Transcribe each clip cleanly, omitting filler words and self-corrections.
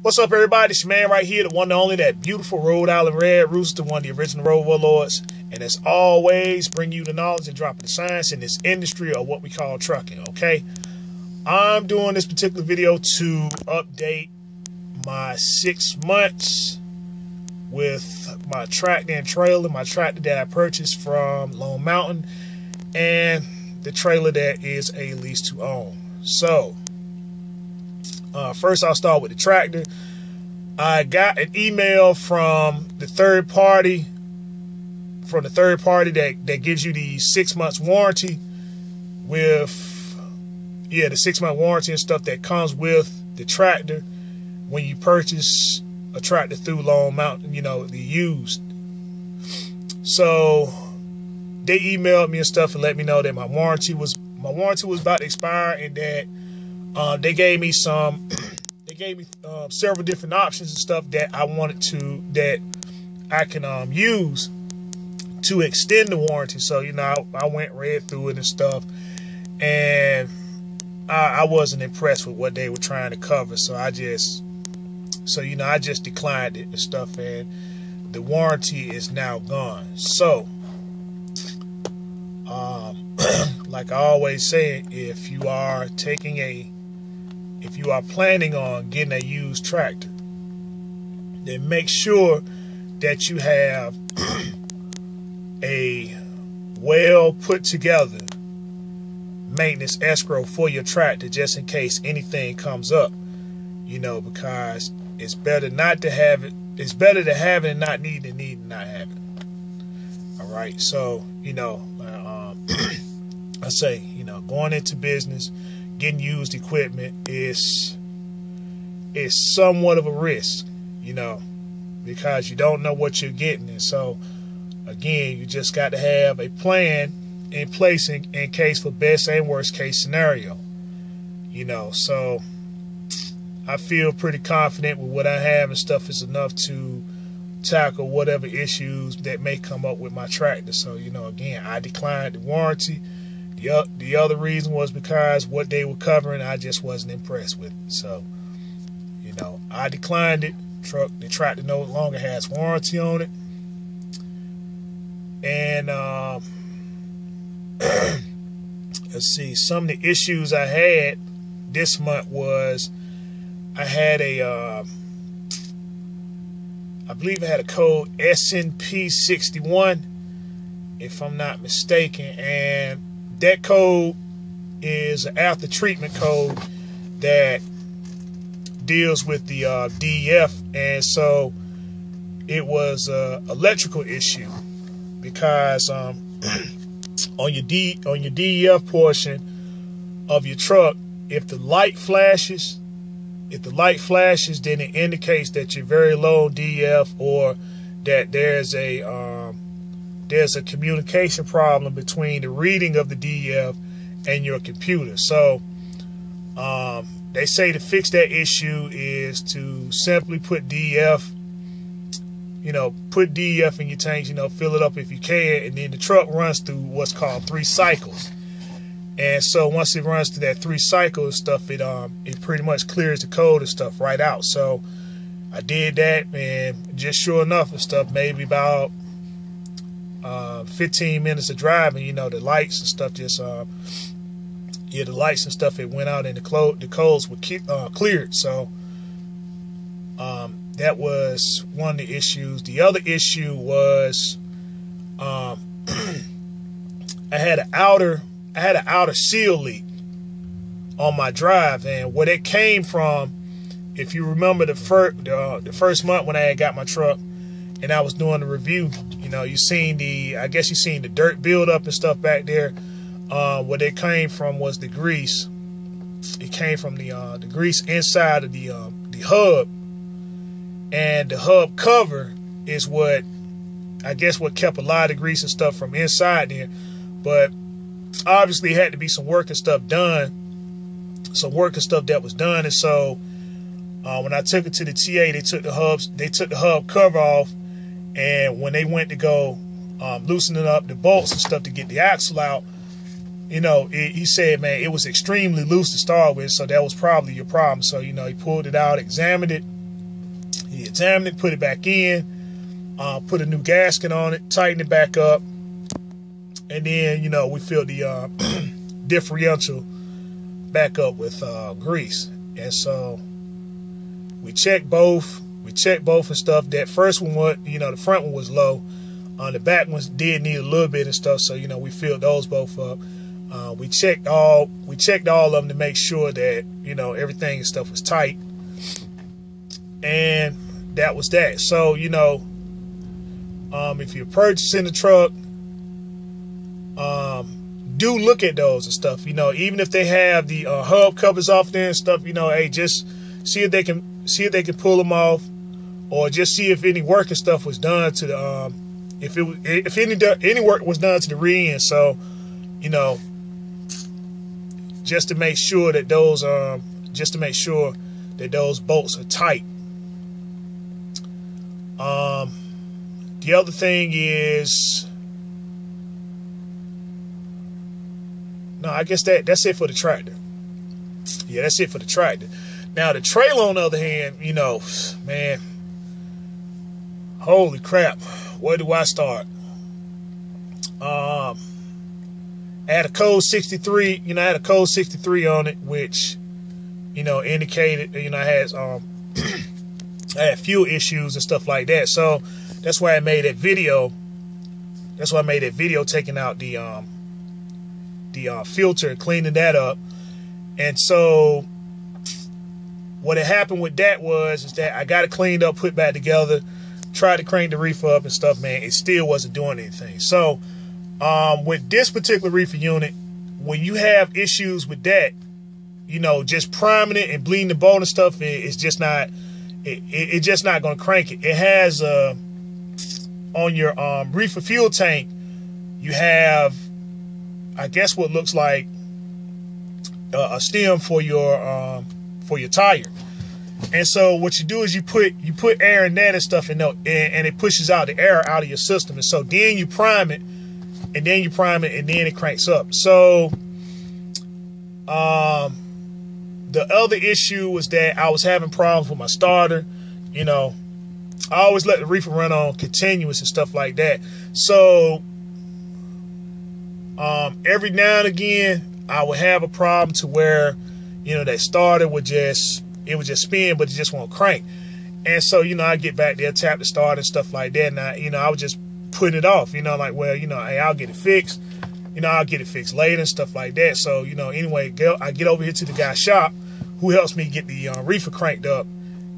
What's up, everybody? It's your man right here, the one and only, that beautiful Rhode Island Red Rooster, one of the original Road Warlords. And as always, bring you the knowledge and dropping the science in this industry of what we call trucking, okay? I'm doing this particular video to update my 6 months with my tractor and trailer, my tractor that I purchased from Lone Mountain, and the trailer that is a lease to own. So, first I'll start with the tractor. I got an email from the third party that gives you the 6 months warranty with, the 6 month warranty and stuff that comes with the tractor when you purchase a tractor through Lone Mountain, the used. So they emailed me and stuff and let me know that my warranty was about to expire, and that they gave me several different options and stuff that I can use to extend the warranty. So I read through it and stuff, and I wasn't impressed with what they were trying to cover. So I just declined it and stuff, and the warranty is now gone. So like I always say, if you are planning on getting a used tractor, then make sure that you have a well put together maintenance escrow for your tractor, just in case anything comes up, because it's better not to have it. It's better to have it and not need than need and not have it. All right. So, I say, going into business, getting used equipment is somewhat of a risk, because you don't know what you're getting. And so, again, you just got to have a plan in place in case for best and worst case scenario. So I feel pretty confident with what I have and stuff is enough to tackle whatever issues that may come up with my tractor. So, again, I declined the warranty. The other reason was because what they were covering, I just wasn't impressed with. So, I declined it. The tractor no longer has warranty on it. And let's see, some of the issues I had this month was I had I believe I had a code SNP61, if I'm not mistaken, and that code is an after treatment code that deals with the DEF, and so it was an electrical issue, because on your DEF portion of your truck, if the light flashes, then it indicates that you're very low on DEF, or that there's a communication problem between the reading of the DEF and your computer. So they say to fix that issue is to simply put DEF in your tanks, fill it up if you can, and then the truck runs through what's called 3 cycles. And so once it runs through that 3 cycles stuff, it pretty much clears the code and stuff right out. So I did that, and just sure enough and stuff, maybe about 15 minutes of driving, the lights and stuff just the lights and stuff, it went out, and the codes were cleared. So that was one of the issues. The other issue was I had an outer seal leak on my drive, and where it came from, if you remember the first month when I had got my truck and I was doing the review, I guess you seen the dirt build up and stuff back there. What it came from was the grease. It came from the grease inside of the hub, and the hub cover is what kept a lot of the grease and stuff from inside there. But obviously, it had to be some work and stuff done, that was done. And so when I took it to the TA, they took the hub cover off, and when they went to go loosening up the bolts and stuff to get the axle out, he said, man, it was extremely loose to start with, so that was probably your problem. So, he pulled it out, examined it, He examined it, put it back in, put a new gasket on it, tightened it back up, and then, you know, we filled the differential back up with grease. And so we checked both. We checked both and stuff. That first one was, you know, the front one was low. The back ones did need a little bit and stuff. So, you know, we filled those both up. We checked all of them to make sure that, you know, everything and stuff was tight. And that was that. So, you know, if you're purchasing the truck, do look at those and stuff. You know, even if they have the hub covers off there and stuff, you know, hey, just see if they can pull them off, or just see if any work and stuff was done to the if any work was done to the rear end. So, you know, just to make sure that those bolts are tight. The other thing is, no, I guess that's it for the tractor. Yeah, that's it for the tractor. Now the trailer, on the other hand, you know, man, holy crap, where do I start? I had a code 63, you know, I had a code 63 on it, which, you know, indicated, you know, I had fuel issues and stuff like that. So that's why I made that video. That's why I made that video taking out the filter and cleaning that up. And so what had happened with that is that I got it cleaned up, put back together, tried to crank the reefer up and stuff, man. It still wasn't doing anything. So with this particular reefer unit, when you have issues with that, you know, just priming it and bleeding the bolt and stuff, it's just not, it's just not going to crank it. It has on your reefer fuel tank, you have, I guess, what looks like a stem for your tire. And so what you do is you put air in that and stuff, and it pushes out the air out of your system. And so then you prime it, and then it cranks up. So the other issue was that I was having problems with my starter. You know, I always let the reefer run on continuous and stuff like that. So every now and again, I would have a problem to where, you know, that starter would just spin, but it just won't crank. And so, you know, I get back there, tap the starter and stuff like that. And I would just put it off, you know, like, well, you know, hey, I'll get it fixed. You know, I'll get it fixed later and stuff like that. So, you know, anyway, I get over here to the guy's shop who helps me get the reefer cranked up.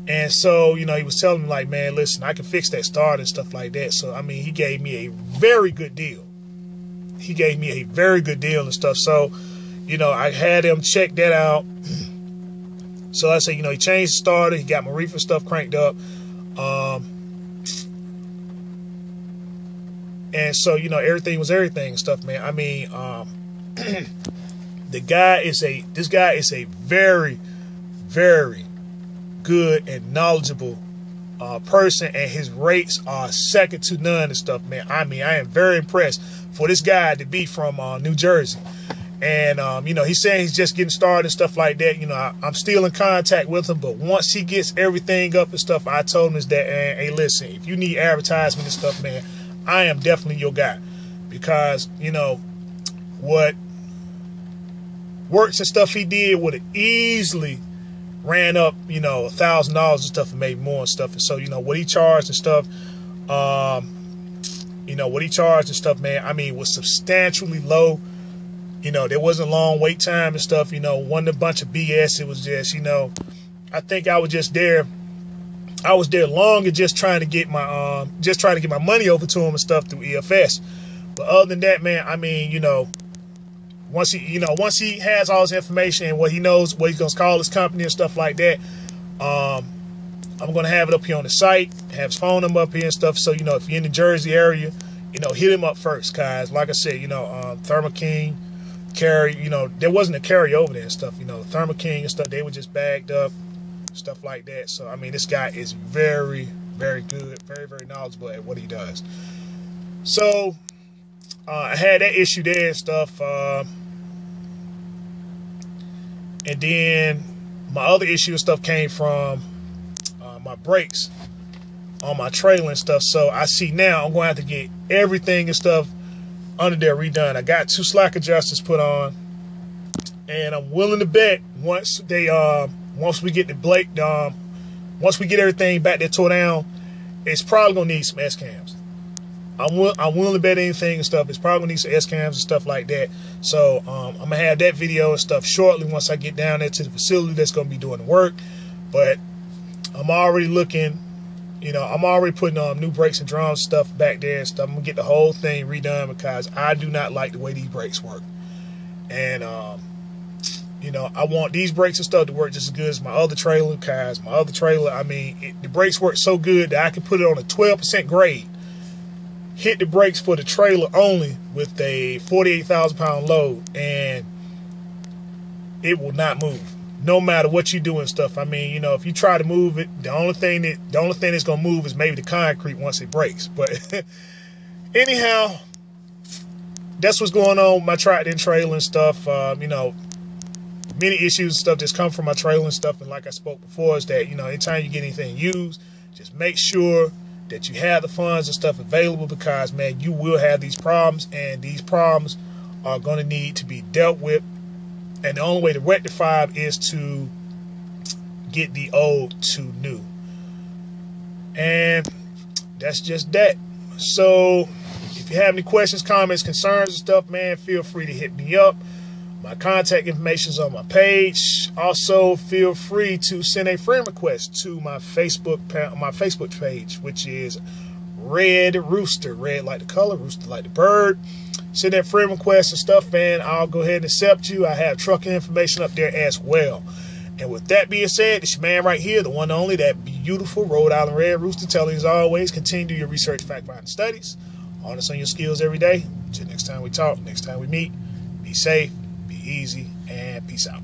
And so, you know, he was telling me, like, man, listen, I can fix that starter and stuff like that. So, I mean, he gave me a very good deal. He gave me a very good deal and stuff. So, you know, I had him check that out. So I said, you know, he changed the starter. He got my reefer stuff cranked up. And so, you know, everything was everything and stuff, man. I mean, this guy is a very, very good and knowledgeable person, and his rates are second to none and stuff, man. I mean, I am very impressed for this guy to be from New Jersey. And, you know, he's saying he's just getting started and stuff like that. You know, I'm still in contact with him, but once he gets everything up and stuff, I told him is that, hey, listen, if you need advertisement and stuff, man, I am definitely your guy. Because, you know, what works and stuff he did would have easily ran up, you know, $1,000 and stuff and made more and stuff. And so, you know, what he charged and stuff, you know, what he charged and stuff, man, I mean, was substantially low. You know, there wasn't a long wait time and stuff, you know, wasn't a bunch of BS. It was just, you know, I think I was just there. I was there longer just trying to get my money over to him and stuff through EFS. But other than that, man, I mean, you know, once he has all his information and what he knows, what he's going to call his company and stuff like that, I'm going to have it up here on the site, have his phone number up here and stuff. So, you know, if you're in the Jersey area, you know, hit him up first, guys. Like I said, you know, Thermo King, carry, you know, there wasn't a carry over there and stuff, you know, Thermo King and stuff, they were just bagged up, stuff like that. So, I mean, this guy is very, very good, very, very knowledgeable at what he does. So, I had that issue there and stuff. And then my other issue and stuff came from my brakes. on my trailer and stuff. So I see now I'm going to have to get everything and stuff under there redone. I got 2 slack adjusters put on, and I'm willing to bet once we get once we get everything back there tore down, it's probably gonna need some S cams. I'm willing to bet anything and stuff. It's probably gonna need some S cams and stuff like that. So I'm gonna have that video and stuff shortly once I get down there to the facility that's gonna be doing the work. But I'm already looking, you know, I'm already putting on new brakes and drums stuff back there and stuff. I'm gonna get the whole thing redone because I do not like the way these brakes work. And you know, I want these brakes and stuff to work just as good as my other trailer, because my other trailer, I mean, the brakes work so good that I can put it on a 12% grade, hit the brakes for the trailer only with a 48,000 pound load, and it will not move, no matter what you do and stuff. I mean, you know, if you try to move it, the only thing that's gonna move is maybe the concrete once it breaks. But anyhow, that's what's going on with my tractor and trailer and stuff. You know, many issues and stuff that's come from my trailer and stuff. And like I spoke before, is that, you know, anytime you get anything used, just make sure that you have the funds and stuff available, because, man, you will have these problems, and these problems are going to need to be dealt with. And the only way to rectify it is to get the old to new. And that's just that. So if you have any questions, comments, concerns and stuff, man, feel free to hit me up. My contact information is on my page. Also, feel free to send a friend request to my Facebook page, which is Red Rooster. Red like the color, rooster like the bird. Send that friend request and stuff, and I'll go ahead and accept you. I have trucking information up there as well. And with that being said, it's your man right here, the one and only, that beautiful Rhode Island Red Rooster, telling you as always, continue to do your research, fact-finding studies. Harness on your skills every day. Until next time we talk, next time we meet, be safe, be easy, and peace out.